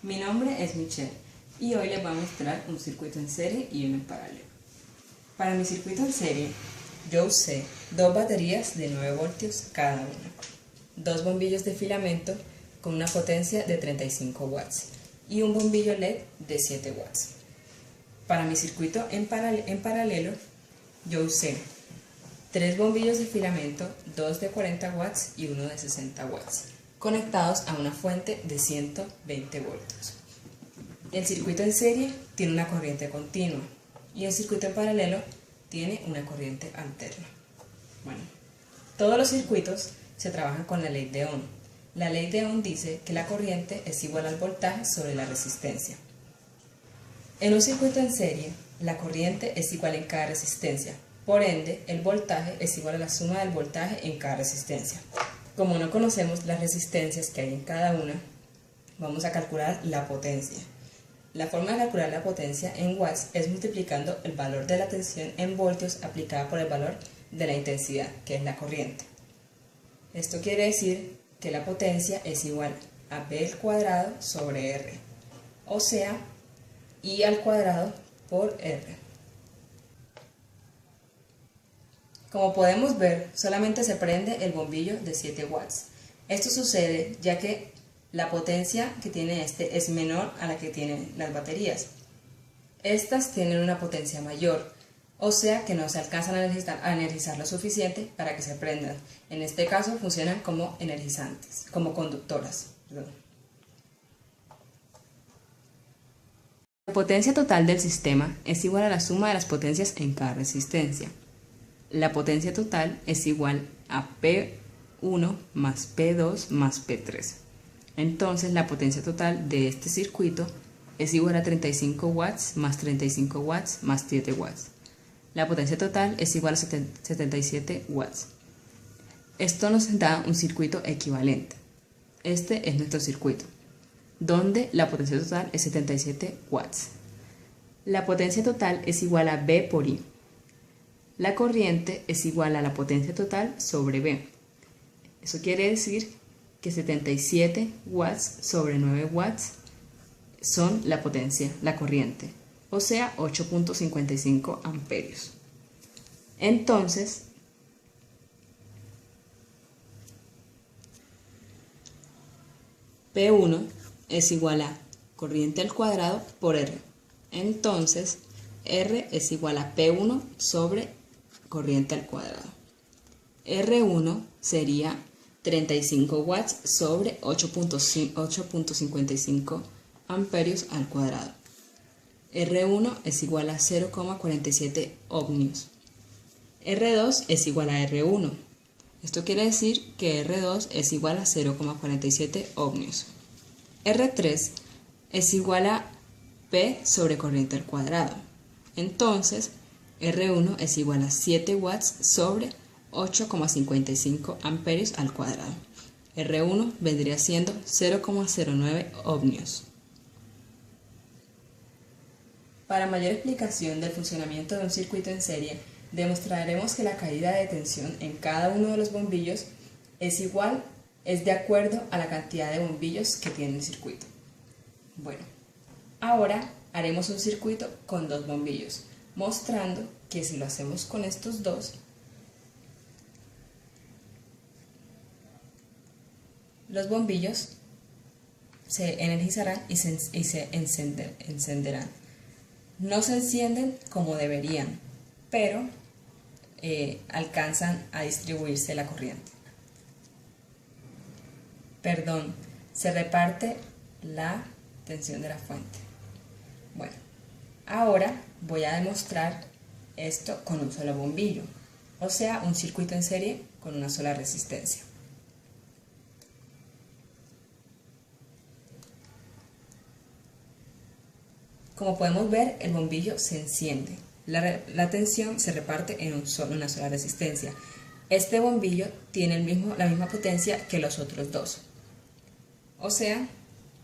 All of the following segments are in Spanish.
Mi nombre es Michelle y hoy les voy a mostrar un circuito en serie y uno en paralelo. Para mi circuito en serie, yo usé dos baterías de 9 voltios cada una, dos bombillos de filamento con una potencia de 35 watts y un bombillo LED de 7 watts. Para mi circuito en paralelo, yo usé 3 bombillos de filamento, 2 de 40 watts y uno de 60 watts, conectados a una fuente de 120 voltios. El circuito en serie tiene una corriente continua y el circuito en paralelo tiene una corriente alterna. Bueno, todos los circuitos se trabajan con la ley de Ohm. La ley de Ohm dice que la corriente es igual al voltaje sobre la resistencia. En un circuito en serie, la corriente es igual en cada resistencia, por ende, el voltaje es igual a la suma del voltaje en cada resistencia. Como no conocemos las resistencias que hay en cada una, vamos a calcular la potencia. La forma de calcular la potencia en watts es multiplicando el valor de la tensión en voltios aplicada por el valor de la intensidad, que es la corriente. Esto quiere decir que la potencia es igual a B al cuadrado sobre R, o sea, I al cuadrado por R. Como podemos ver, solamente se prende el bombillo de 7 watts. Esto sucede ya que la potencia que tiene este es menor a la que tienen las baterías. Estas tienen una potencia mayor, o sea que no se alcanzan a energizar lo suficiente para que se prendan. En este caso funcionan como energizantes, como conductoras. La potencia total del sistema es igual a la suma de las potencias en cada resistencia. La potencia total es igual a P1 más P2 más P3. Entonces la potencia total de este circuito es igual a 35 watts más 35 watts más 7 watts. La potencia total es igual a 77 watts. Esto nos da un circuito equivalente. Este es nuestro circuito, donde la potencia total es 77 watts. La potencia total es igual a B por I. La corriente es igual a la potencia total sobre B. Eso quiere decir que 77 watts sobre 9 watts son la potencia, la corriente, o sea 8.55 amperios. Entonces, P1 es igual a corriente al cuadrado por R. Entonces, R es igual a P1 sobre corriente al cuadrado. R1 sería 35 watts sobre 8.55 amperios al cuadrado. R1 es igual a 0,47 ohmios. R2 es igual a R1. Esto quiere decir que R2 es igual a 0,47 ohmios. R3 es igual a P sobre corriente al cuadrado. Entonces, R1 es igual a 7 watts sobre 8,55 amperios al cuadrado. R1 vendría siendo 0,09 ohmios. Para mayor explicación del funcionamiento de un circuito en serie, demostraremos que la caída de tensión en cada uno de los bombillos es de acuerdo a la cantidad de bombillos que tiene el circuito. Bueno, ahora haremos un circuito con dos bombillos, mostrando que si lo hacemos con estos dos, los bombillos se energizarán y se encenderán. No se encienden como deberían, pero alcanzan a distribuirse la corriente. Perdón, se reparte la tensión de la fuente. Bueno, ahora voy a demostrar esto con un solo bombillo, o sea, un circuito en serie con una sola resistencia. Como podemos ver, el bombillo se enciende. La tensión se reparte en una sola resistencia. Este bombillo tiene la misma potencia que los otros dos. O sea,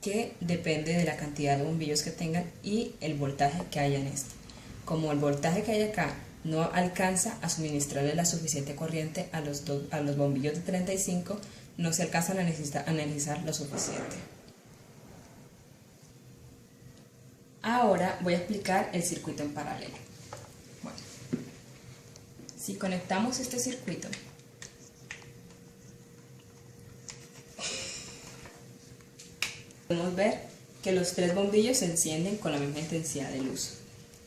que depende de la cantidad de bombillos que tengan y el voltaje que haya en este. Como el voltaje que hay acá no alcanza a suministrarle la suficiente corriente a los bombillos de 35, no se alcanzan a energizar lo suficiente. Ahora voy a explicar el circuito en paralelo. Bueno, si conectamos este circuito, podemos ver que los tres bombillos se encienden con la misma intensidad de luz.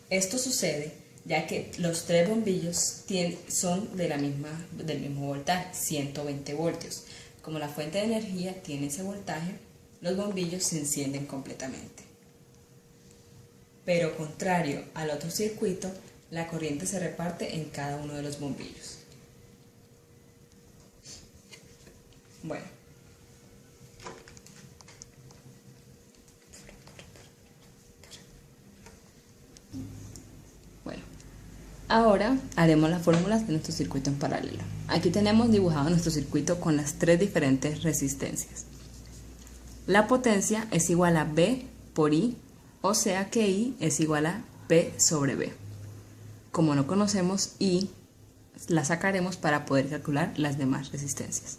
Esto sucede ya que los tres bombillos son del mismo voltaje, 120 voltios. Como la fuente de energía tiene ese voltaje, los bombillos se encienden completamente. Pero contrario al otro circuito, la corriente se reparte en cada uno de los bombillos. Bueno, ahora haremos las fórmulas de nuestro circuito en paralelo. Aquí tenemos dibujado nuestro circuito con las tres diferentes resistencias. La potencia es igual a B por I, o sea que I es igual a P sobre B. Como no conocemos I, la sacaremos para poder calcular las demás resistencias.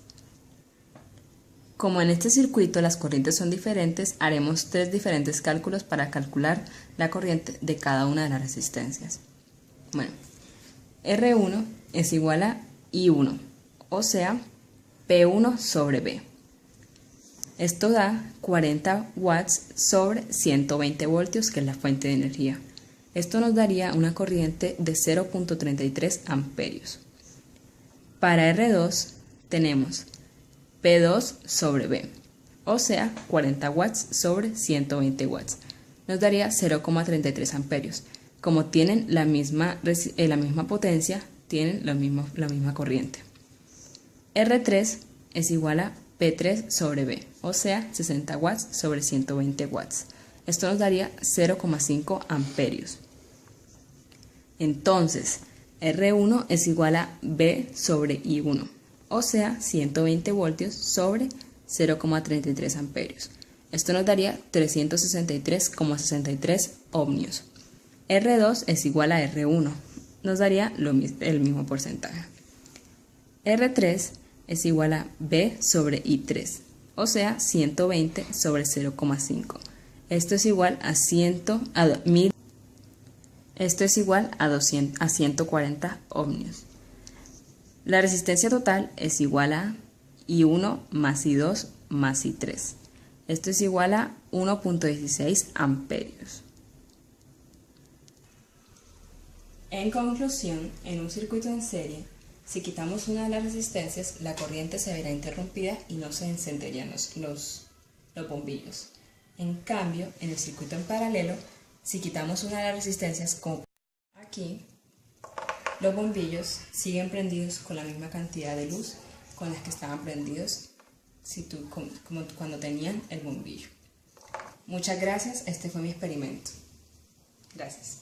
Como en este circuito las corrientes son diferentes, haremos tres diferentes cálculos para calcular la corriente de cada una de las resistencias. Bueno, R1 es igual a I1, o sea, P1 sobre B. Esto da 40 watts sobre 120 voltios, que es la fuente de energía. Esto nos daría una corriente de 0.33 amperios. Para R2 tenemos P2 sobre B, o sea, 40 watts sobre 120 watts. Nos daría 0.33 amperios. Como tienen la misma potencia, tienen la misma corriente. R3 es igual a P3 sobre B, o sea, 60 watts sobre 120 watts. Esto nos daría 0,5 amperios. Entonces, R1 es igual a B sobre I1, o sea, 120 voltios sobre 0,33 amperios. Esto nos daría 363,63 ohmios. R2 es igual a R1, nos daría el mismo porcentaje. R3 es igual a B sobre I3, o sea, 120 sobre 0,5. Esto es igual a 140 ohmios. La resistencia total es igual a I1 más I2 más I3. Esto es igual a 1.16 amperios. En conclusión, en un circuito en serie, si quitamos una de las resistencias, la corriente se verá interrumpida y no se encenderían los bombillos. En cambio, en el circuito en paralelo, si quitamos una de las resistencias, como aquí, los bombillos siguen prendidos con la misma cantidad de luz con las que estaban prendidos como cuando tenían el bombillo. Muchas gracias, este fue mi experimento. Gracias.